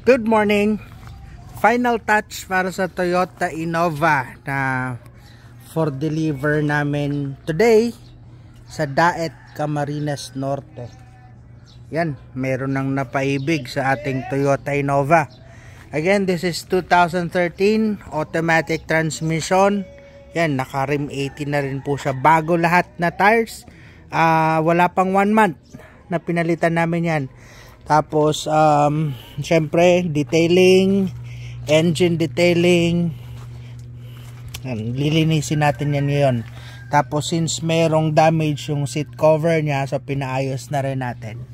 Good morning. Final touch para sa Toyota Innova na for deliver namin today sa Daet, Camarines Norte. Yan, meron nang napaibig sa ating Toyota Innova. Again, this is 2013 automatic transmission. Yan, naka rim 80 na rin po siya. Bago lahat na tires. Wala pang 1 month na pinalitan namin yan. Tapos, syempre, detailing, engine detailing. Yan, lilinisin natin yan ngayon. Tapos, since merong damage yung seat cover niya, so pinaayos na rin natin.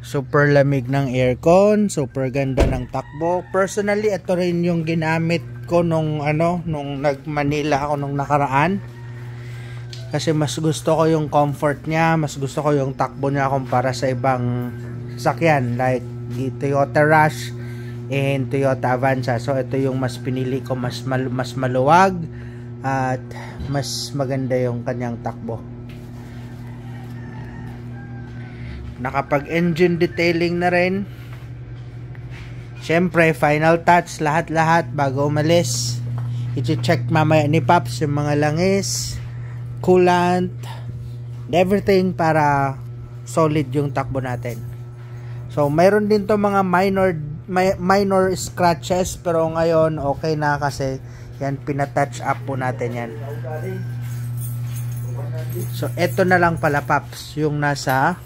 Super lamig ng aircon, super ganda ng takbo. Personally, ito rin yung ginamit ko nung nag-Manila ako nung nakaraan. Kasi mas gusto ko yung comfort niya, mas gusto ko yung takbo niya kumpara sa ibang sasakyan like the Toyota Rush and Toyota Avanza. So ito yung mas pinili ko, mas maluwag at mas maganda yung kanyang takbo. Nakapag engine detailing na rin. Syempre final touch lahat bago umalis. I-check mamaya ni Paps yung mga langis, coolant, everything para solid yung takbo natin. So mayroon din to mga minor scratches, pero ngayon okay na kasi yan, pinatouch up po natin yan. So eto na lang pala Paps yung nasa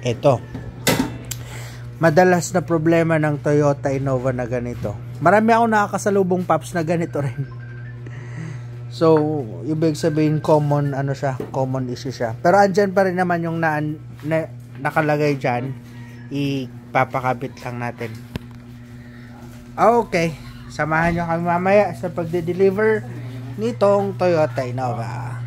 eto. Madalas na problema ng Toyota Innova na ganito. Marami ako nakakasalubong Paps na ganito rin. So, ibig sabihin common issue siya. Pero andyan pa rin naman yung nakalagay dyan. Ipapakabit lang natin. Okay. Samahan nyo kami mamaya sa pagde-deliver nitong Toyota Innova.